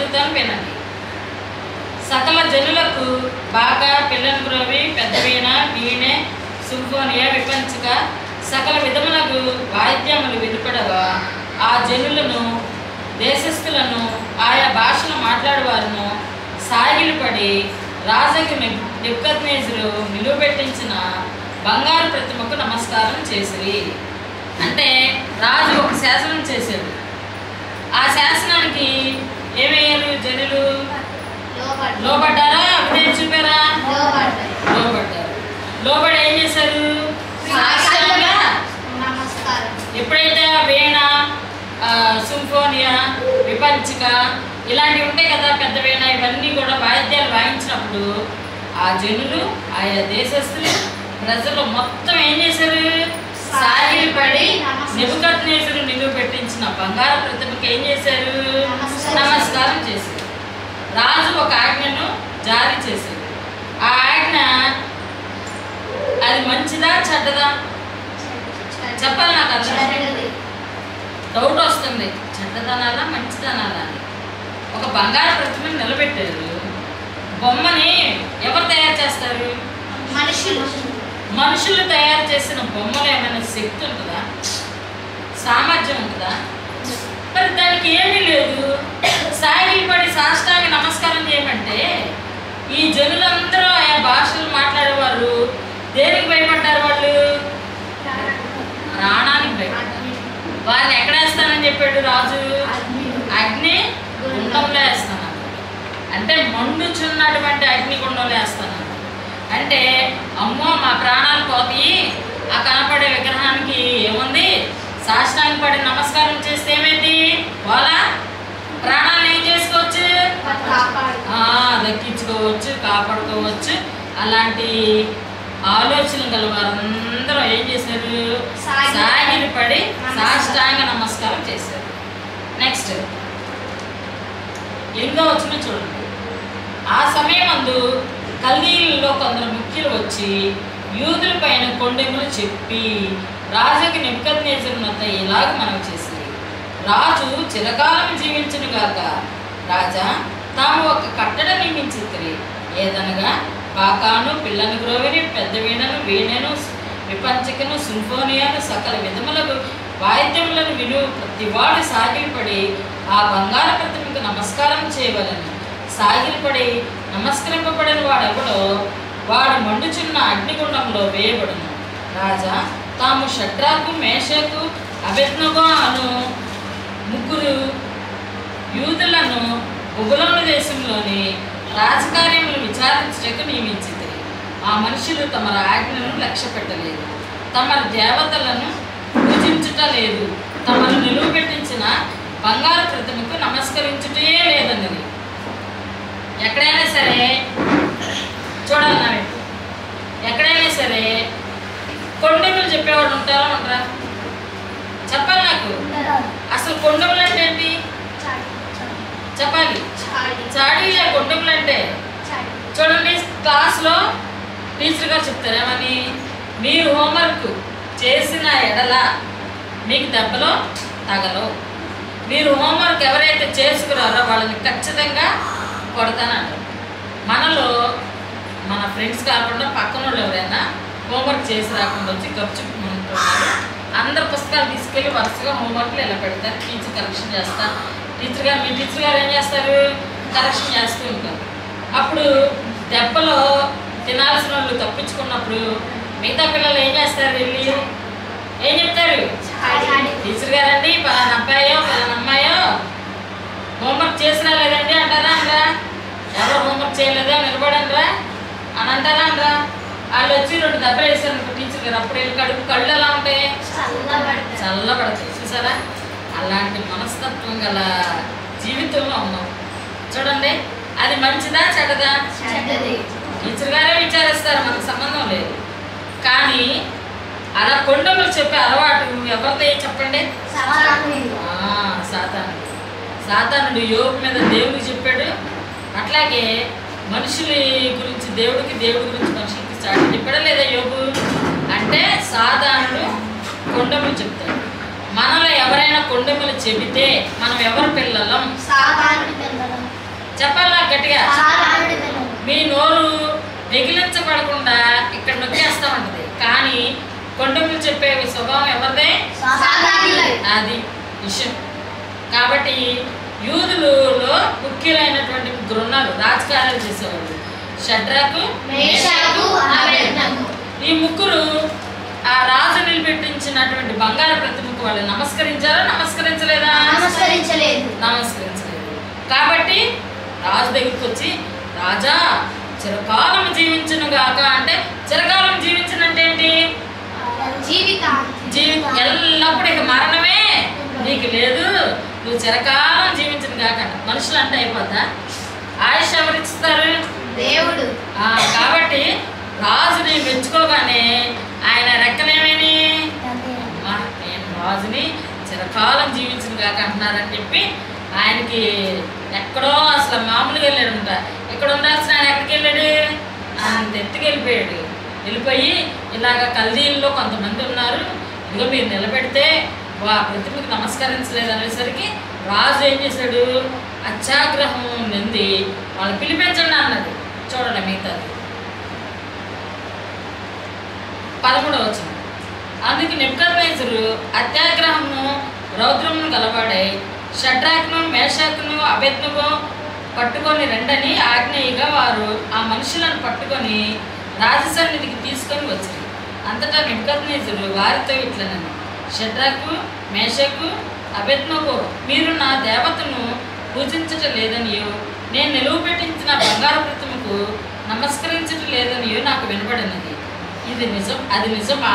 చదువుతాను వినండి. సకల జనులకు బాగా పిల్లని గ్రోవి పెద్ద వీణ వీణె సింఫోనియా విపంచిక సకల విధములకు వాయిద్యములు వినుపడగా ఆ జనులను దేశస్థులను ఆయా భాషను మాట్లాడేవారును సాగిలిపడి రాజుకి నెబుకద్నెజరు నిలువబెట్టించిన బంగారు ప్రతిమకు నమస్కారం చేసిరి. అంటే రాజు ఒక శాసనం చేశాడు. ఆ శాసనానికి ఏమయ్యారు జనులు? లోబడ్డారా? అభినయం చూపారా? లోబడ్డారు. లోబడి ఏం చేశారు? ఎప్పుడైతే వీణ సింఫోనియా విపంచిక ఇలాంటివి ఉంటాయి కదా, పెద్ద వీణ ఇవన్నీ కూడా వాయిద్యాలు వాయించినప్పుడు ఆ జనులు ఆయా దేశస్తులు ప్రజలు మొత్తం ఏం చేశారు? సాగిలిపడి నెబుకద్నెజరు నిలువ పెట్టించిన బంగారు ప్రతిమకి ఏం చేశారు? నమస్కారం చేశారు. రాజు ఒక ఆజ్ఞను జారీ చేశాడు. ఆ ఆజ్ఞ అది మంచిదా చెడ్డదా చెప్పాలి. నాకు అర్థం డౌట్ వస్తుంది, చెడ్డదనాలా మంచిదనాలా అని. ఒక బంగారు ప్రతిమని నిలబెట్టారు. బొమ్మని ఎవరు తయారు చేస్తారు? మనుషులు తయారు చేసిన బొమ్మలో ఏమైనా శక్తి ఉంటుందా? సామర్థ్యం ఉంటుందా? మరి దానికి ఏమీ లేదు. సాగిలిపడి సాష్టాంగ నమస్కారం చేయమంటే ఈ జనులందరూ ఆయా భాషలు మాట్లాడేవారు దేనికి భయపడ్డారు? వాళ్ళు ప్రాణానికి భయపడ్డారు. వారిని ఎక్కడ వేస్తానని చెప్పాడు రాజు? అగ్ని గుండంలో వేస్తాను. అంటే మండుచున్నటువంటి అగ్ని గుండంలో వేస్తాను. అంటే అమ్మో మా ప్రాణాలు పోతాయి, ఆ కనపడే విగ్రహానికి ఏముంది? సాష్టాంగ పడి నమస్కారం చేస్తే ఏమైంది? వాళ్ళ ప్రాణాలు ఏం చేసుకోవచ్చు? దక్కించుకోవచ్చు, కాపాడుకోవచ్చు. అలాంటి ఆలోచన గల వారందరూ ఏం చేశారు? సాగిలిపడి సాష్టాంగ నమస్కారం చేశారు. నెక్స్ట్ 8వ వచనం చూడండి. ఆ సమయమందు కల్దీయులలో కొందరు ముఖ్యులు వచ్చి యూదుల పైన కొండెములు చెప్పి రాజుకి నెబుకద్నెజరు వద్ద ఇలాగ మనవి చేసింది. రాజు చిరకాలం జీవించును గాక. రాజా తాము ఒక కట్టడ నియమించిరి. ఏదనగా బాకాను పిల్లని గ్రోవిని పెద్ద వీణను వీణెను విపంచికను సింఫోనియాను సకల విధములకు వాయిద్యములను విను ప్రతివాడు సాగిలిపడి ఆ బంగారు ప్రతిమకు నమస్కారం చేయవలను. సాగిలిపడి నమస్కరింపబడిన వాడెవడో వాడు మండుచున్న అగ్నిగుండంలో వేయబడును. రాజా తాము షడ్రకు మేషకు అబేద్నెగో అను ముగ్గురు యూదులను బబులోను దేశంలోని రాజకార్యములు విచారించుటకు నియమించింది. ఆ మనుషులు తమ ఆజ్ఞలను లక్ష్య పెట్టలేదు, తమ దేవతలను పూజించుట లేదు, తమను నిలువ పెట్టించిన బంగారు ప్రతిమకు నమస్కరించుటే లేదన్నది. ఎక్కడైనా సరే చూడాలి, ఎక్కడైనా సరే కొండెములు చెప్పేవాడు ఉంటారా ఉంటారా? చెప్పాలి నాకు. అసలు కొండెములు అంటే ఏంటి చెప్పాలి. చాడీలే కొండెములు అంటే. చూడండి, క్లాస్లో టీచర్ గారు చెప్తారు ఏమని? మీరు హోంవర్క్ చేసిన ఎడల మీకు దెబ్బలో తగలవు. మీరు హోంవర్క్ ఎవరైతే చేసుకున్నారో వాళ్ళని ఖచ్చితంగా కొడతానంటారు. మనలో మన ఫ్రెండ్స్ కాకుండా పక్కన వాళ్ళు ఎవరైనా హోంవర్క్ చేసి రాకుండా వచ్చి ఖర్చు అందరు పుస్తకాలు తీసుకెళ్ళి వరుసగా హోంవర్క్లు ఇలా పెడతారు. టీచర్ కరెక్షన్ చేస్తారు. టీచర్ గారు మీ టీచర్ గారు ఏం చేస్తారు? కరెక్షన్ చేస్తూ ఉంటారు. అప్పుడు దెబ్బలో తినాల్సిన వాళ్ళు తప్పించుకున్నప్పుడు మిగతా పిల్లలు ఏం చేస్తారు? వెళ్ళి ఏం చెప్తారు? టీచర్ గారండి పలానా అబ్బాయో పలానా అమ్మాయో హోంవర్క్ చేసినా లేదండి అంటారా అనరా? ఎవరో హోంవర్క్ చేయలేదా నిలబడండిరా అని అంటారా అనరా? వాళ్ళు వచ్చి 2 దెబ్బలు వేసారు టీచర్ గారు. అప్పుడు వెళ్ళి కళ్ళు ఎలా ఉంటాయి? చల్లబడతాయి. చూసారా? అలాంటి మనస్తత్వం గల జీవితంలో ఉన్నాం. చూడండి, అది మంచిదా చెడ్డదా? టీచర్ గారే విచారిస్తారు, మనకు సంబంధం లేదు. కానీ అలా కొండములు చెప్పే అలవాటు ఎవరిదే చెప్పండి? సాతానుడు యోబు మీద దేవుడికి చెప్పాడు. అట్లాగే మనుషుల గురించి దేవుడికి, దేవుడి గురించి మనుషులకి చాటి చెప్పాడా లేదా యోబు? అంటే సాతానుడు కొండములు చెప్తాడు. మనలో ఎవరైనా కొండములు చెబితే మనం ఎవరి పిల్లలం? చెప్పాలా గట్టిగా? మీ నోరు వెగిలించబడకుండా ఇక్కడ నొక్కేస్తా ఉంటది, కానీ కొండములు చెప్పే స్వభావం ఎవరిదే? అది విషయం. కాబట్టి యూదులలో ముఖ్యులైనటువంటి ముగ్గురు ఉన్నారు, రాజకార్యాలు చేసేవాళ్ళు. షడ్రకు, మేషాకు, అబేద్నెగో. ఈ ముగ్గురు ఆ రాజు నిలబెట్టించినటువంటి బంగారు ప్రతిమకు వాళ్ళు నమస్కరించారా? నమస్కరించలేదా? నమస్కరించలేదు. కాబట్టి రాజు దగ్గరికి వచ్చి, రాజా చిరకాలం జీవించును గాక అంటే, చిరకాలం జీవించనంటే ఏంటి? ఎల్లప్పుడు ఇక మరణమే నీకు లేదు, నువ్వు చిరకాలం జీవించను గాక. మనుషులు అంటే అయిపోద్దా? ఆయుష్ ఎవరిస్తారు? దేవుడు. కాబట్టి రాజుని మెచ్చుకోగానే ఆయన రెక్కలేమని, నేను రాజుని చిరకాలం జీవించను గాక అంటున్నారని చెప్పి ఆయనకి ఎక్కడో అసలు మామూలుగా వెళ్ళాడంట. ఇక్కడ ఉండాల్సిన ఆయన ఎక్కడికి వెళ్ళాడు? అంత ఎత్తుకు వెళ్ళిపోయాడు. వెళ్ళిపోయి ఇలాగ కల్దీల్లో కొంతమంది ఉన్నారు, ఇదిగో మీరు నిలబెడితే వా ప్రతిమకి నమస్కరించలేదు అనేసరికి రాజు ఏం చేశాడు? అత్యాగ్రహం నింది వాళ్ళు పిలిపించండి అన్నాడు. చూడండి మిగతాది 13వ వచనం. అందుకు నెబుకద్నెజరు అత్యాగ్రహమును రౌద్రమును గలవాడై షడ్రాకును మేషాకును అబేద్నెగో పట్టుకొని రండని ఆజ్ఞయిగా వారు ఆ మనుషులను పట్టుకొని రాజసన్నిధికి తీసుకొని వచ్చారు. అంతటా నెబుకద్నెజరు వారితో ఇట్లనెను, షడ్రాకు, మేషాకు, అబేద్నెగో, మీరు నా దేవతను పూజించటం లేదనియో, నేను నిలువ పెట్టించిన బంగారు ప్రతిమకు నమస్కరించటం లేదనియో నాకు వినబడినది. ఇది నిజం, అది నిజమా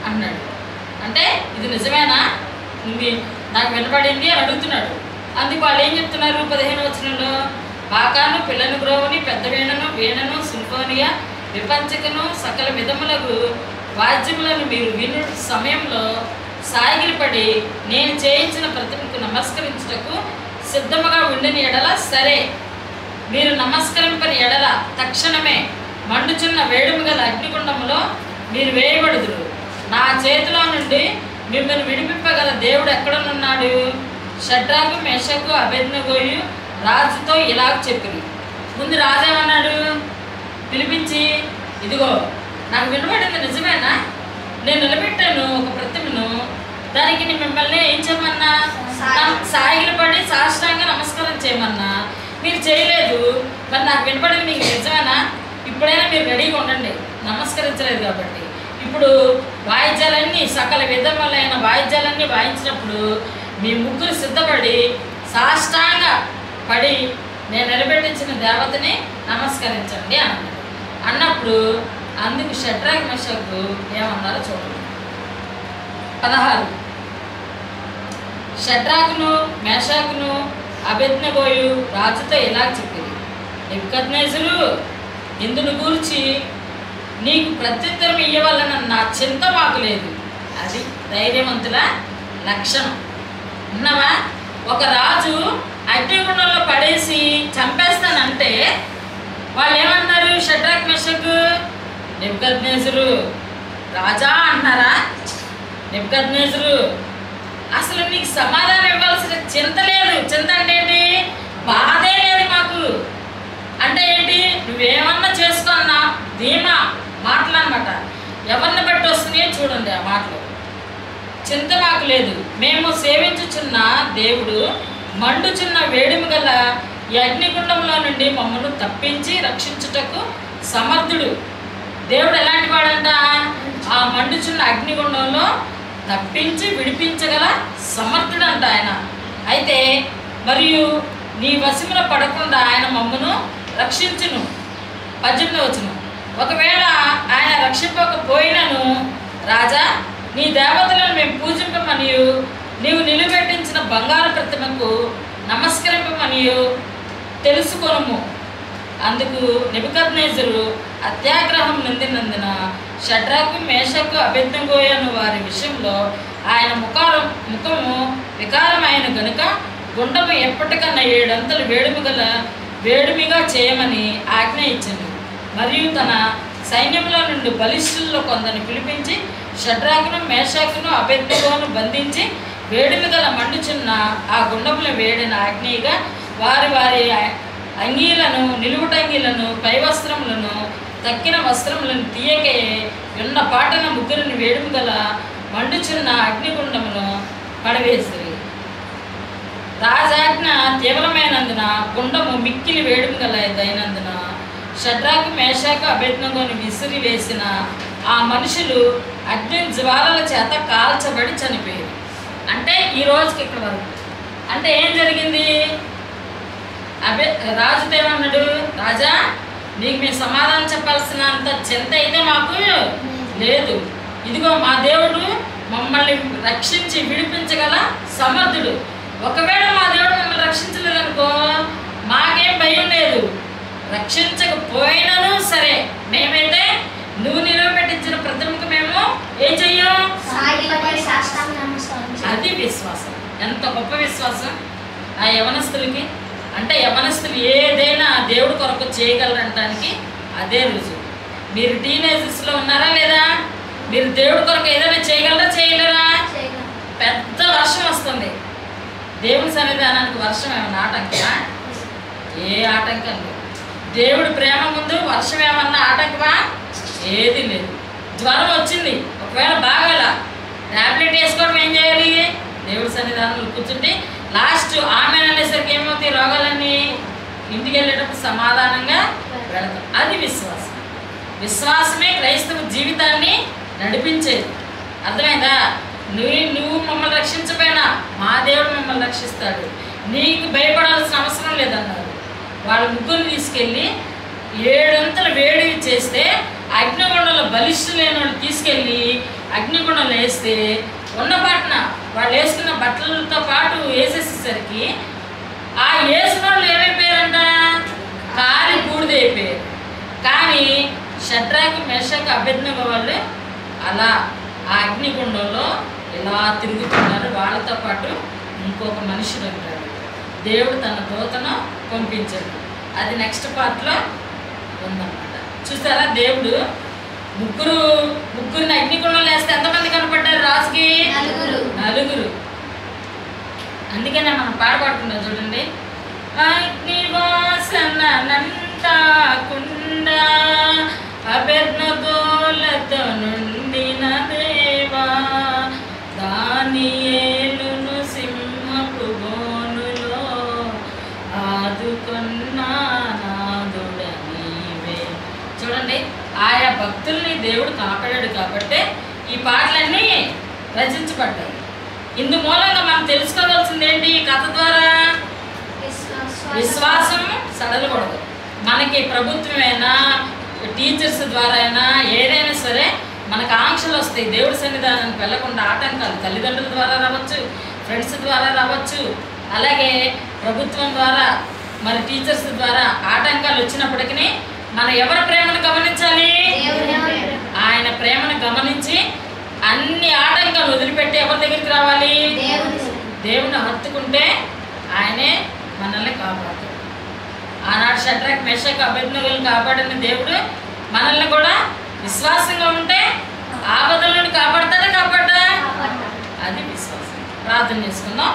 అన్నాడు. అంటే ఇది నిజమేనా, నాకు వినబడింది అని అడుగుతున్నాడు. అందుకు వాళ్ళు ఏం చెప్తున్నారు? 15వ వచనంలో, బాకాను, పిల్లను గ్రోవుని, పెద్ద వీణను, వీణను, సింఫోనియా, విపంచకను, సకల విధములకు వాద్యములను మీరు విను సమయంలో సాగిలిపడి నేను చేయించిన ప్రతిమకు నమస్కరించుటకు సిద్ధముగా ఉండిన ఎడల సరే, మీరు నమస్కరింపని ఎడల తక్షణమే మండుచున్న వేడుము గల అగ్నిగుండములో మీరు వేయబడుదురు. నా చేతిలో నుండి మిమ్మల్ని విడిపింపగల దేవుడు ఎక్కడనున్నాడు? షడ్రాకు, మేషాకు, అబేద్నెగోయు రాజుతో ఇలాగ చెప్పింది. ముందు రాజు ఏమన్నాడు? పిలిపించి, ఇదిగో నాకు వినబడింది నిజమేనా? నేను నిలబెట్టాను ఒక ప్రతిమను, దానికి నేను మిమ్మల్ని ఏం చేయమన్నా? సాగిలు పడి సాష్టాంగ నమస్కారం చేయమన్నా, మీరు చేయలేదు. మరి నాకు వినపడింది మీకు నిజమేనా? ఇప్పుడైనా మీరు రెడీగా ఉండండి. నమస్కరించలేదు కాబట్టి ఇప్పుడు వాయిద్యాలన్నీ, సకల విధములైన వాయిద్యాలన్నీ వాయించినప్పుడు మీ ముగ్గురు సిద్ధపడి సాష్టాంగ పడి నేను నిలబెట్టించిన దేవతని నమస్కరించండి అన్నాడు. అన్నప్పుడు అందుకు షడ్రాకు, మేషాకు ఏమన్నారో చూడండి. 16. షడ్రాకును, మేషాకును, అబేద్నెగోయు రాజుతో ఇలా చెప్పింది, నెబుకద్నెజరు, ఇందును గూర్చి నీకు ప్రత్యుత్తరం ఇయ్యవలన నా చింత మాకు లేదు. అది ధైర్యవంతుల లక్షణం. ఉన్నావా? ఒక రాజు అగ్నిగుండంలో పడేసి చంపేస్తానంటే వాళ్ళు ఏమన్నారు? షడ్రాకు, మేషాకు, నెబుకద్నెజరు రాజా అంటున్నారా? నెబుకద్నెజరు, అసలు నీకు సమాధానం ఇవ్వాల్సిన చింత లేదు. చింత అంటే ఏంటి? బాధే లేదు మాకు. అంటే ఏంటి? నువ్వేమన్నా చేసుకున్నా ధీమా మాటలు అనమాట. ఎవరిని బట్టి వస్తున్నాయో చూడండి ఆ మాటలు. చింత మాకు లేదు, మేము సేవించుచున్న దేవుడు మండుచున్న వేడిమి గల ఈ అగ్నిగుండంలో నుండి మమ్మల్ని తప్పించి రక్షించుటకు సమర్థుడు. దేవుడు ఎలాంటి వాడంట? ఆ మండుచున్న అగ్నిగుండంలో తప్పించి విడిపించగల సమర్థుడు అంట ఆయన. అయితే మరియు నీ వశమున పడకుండా ఆయన మమ్మను రక్షించును. 18వ వచనం. ఒకవేళ ఆయన రక్షింపకపోయినను రాజా, నీ దేవతలను మేము పూజింపమనియు నీవు నిలబెట్టించిన బంగారు ప్రతిమకు నమస్కరింపమనియు తెలుసుకొనుము. అందుకు నెబుకద్నెజరు అత్యాగ్రహం నిందినందున షడ్రాకు, మేషాకు, అబేద్నెగోయను వారి విషయంలో ఆయన ముఖము వికారమైన గనుక గుండము ఎప్పటికన్నా 7 అంతలు వేడిమిగా చేయమని ఆజ్ఞ ఇచ్చింది. మరియు తన సైన్యంలో నుండి బలిష్ఠుల్లో కొందరిని పిలిపించి షడ్రాకును, మేషాకును, అబేద్నెగోను బంధించి వేడిమి గల మండుచున్న ఆ గుండముల వేడిన ఆజ్ఞగా వారి వారి అంగీలను, నిలువుటంగీలను, పై వస్త్రములను, తక్కిన వస్త్రములను తీయకే ఉన్న పాటన ముగ్గురిని వేడుము గల మండుచున్న అగ్నిగుండమును పడవేసిరి. రాజాజ్ఞ తీవ్రమైనందున గుండము మిక్కిలి వేడుము గల దైనందున షడ్రాకు, మేషాకు, అబేద్నెగోను విసిరి వేసిన ఆ మనుషులు అగ్ని జ్వాలల చేత కాల్చబడి చనిపోయారు. అంటే ఈ రోజుకి ఇక్కడ వరకు అంటే ఏం జరిగింది? రాజుతో ఏమన్నాడు? రాజా, నీకు మేము సమాధానం చెప్పాల్సినంత చింత అయితే మాకు లేదు. ఇదిగో మా దేవుడు మమ్మల్ని రక్షించి విడిపించగల సమర్థుడు. ఒకవేళ మా దేవుడు మమ్మల్ని రక్షించలేదనుకో మాకేం భయం లేదు. రక్షించకపోయినను సరే మేమైతే నువ్వు నిలబెట్టించిన ప్రతిమకు మేము ఏం చెయ్యం? అది విశ్వాసం. ఎంత గొప్ప విశ్వాసం ఆ యవనస్తులకి. అంటే యవనస్తులు ఏదైనా దేవుడి కొరకు చేయగలరనటానికి అదే రుజువు. మీరు టీనేజర్స్లో ఉన్నారా లేదా? మీరు దేవుడి కొరకు ఏదైనా చేయగలరా చేయలేరా? పెద్ద వర్షం వస్తుంది, దేవుని సన్నిధానానికి వర్షం ఏమన్నా ఆటంకమా? ఏ ఆటంకం లేదు. దేవుడి ప్రేమ ముందు వర్షం ఏమన్నా ఆటంకమా? ఏది లేదు. జ్వరం వచ్చింది, ఒకవేళ బాగాల ట్యాబ్లెట్ వేసుకోవడం ఏం చేయాలి? దేవుడి సన్నిధానంలో కూర్చుంటే లాస్ట్ ఆమె అనేసరికి ఏమవుతాయి? రోగాలన్నీ ఇంటికి వెళ్ళేటప్పుడు సమాధానంగా వెళతాం. అది విశ్వాసం. విశ్వాసమే క్రైస్తవ జీవితాన్ని నడిపించేది. అర్థమైందా? నువ్వు మమ్మల్ని రక్షించపోయినా మా దేవుడు మమ్మల్ని రక్షిస్తాడు, నీకు భయపడాల్సిన అవసరం లేదన్నారు. వాళ్ళ ముగ్గురిని తీసుకెళ్ళి 7 అంతలు వేడి చేస్తే అగ్నిగుండంలో బలిష్ఠు లేని వాళ్ళు తీసుకెళ్ళి అగ్నిగుండంలో వేస్తే ఉన్న పాటన వాళ్ళు వేసుకున్న బట్టలతో పాటు వేసేసేసరికి ఆ వేసిన వాళ్ళు ఏమైపోయారంట? కాలి బూడిదైపోయారు. కానీ షడ్రాకు, మేషాకు, అబేద్నెగో వాళ్ళు అలా ఆ అగ్నిగుండంలో ఇలా తిరుగుతున్నారు. వాళ్ళతో పాటు ఇంకొక మనుషులు ఉంటారు. దేవుడు తన దూతను పంపించాడు. అది నెక్స్ట్ పార్ట్లో ఉందన్నమాట. చూసారా? దేవుడు ముగ్గురిని అగ్నిగుండంలో వేస్తే ఎంతమంది కనపడ్డారు రాజుకి? 4. అందుకనే మనం పాడుకుంటున్నాం చూడండి. అగ్నివాసన నంటాకుండా అబేద్నెగోలతో నుండిన దేవా, దానియేలును సింహపు బోనులో ఆదుకున్నా నాదుడ నీవే. చూడండి, ఆయా భక్తుల్ని దేవుడు కాపాడాడు కాబట్టి ఈ పాటలన్నీ రచించబడ్డాయి. ఇందు మూలంగా మనం తెలుసుకోవాల్సింది ఏంటి? ఈ కథ ద్వారా విశ్వాసం సడలకూడదు. మనకి ప్రభుత్వమైనా టీచర్స్ ద్వారా అయినా ఏదైనా సరే మనకు ఆంక్షలు వస్తాయి. దేవుడి సన్నిధానానికి వెళ్లకుండా ఆటంకాలు తల్లిదండ్రుల ద్వారా రావచ్చు, ఫ్రెండ్స్ ద్వారా రావచ్చు, అలాగే ప్రభుత్వం ద్వారా మరి టీచర్స్ ద్వారా ఆటంకాలు వచ్చినప్పటికీ మనం ఎవరి ప్రేమను గమనించాలి? ఆయన ప్రేమను గమనించి అన్ని ఆటంకాలు వదిలిపెట్టి ఎవరి దగ్గరికి రావాలి? దేవుని హత్తుకుంటే ఆయనే మనల్ని కాపాడు. ఆనాడు షడ్రాకు, మేషాకు, అబేద్నెగోలను కాపాడిన దేవుడు మనల్ని కూడా విశ్వాసంగా ఉంటే ఆపదలను కాపాడతాడా? కాపాడా? అది విశ్వాసం. ప్రార్థన చేసుకుందాం.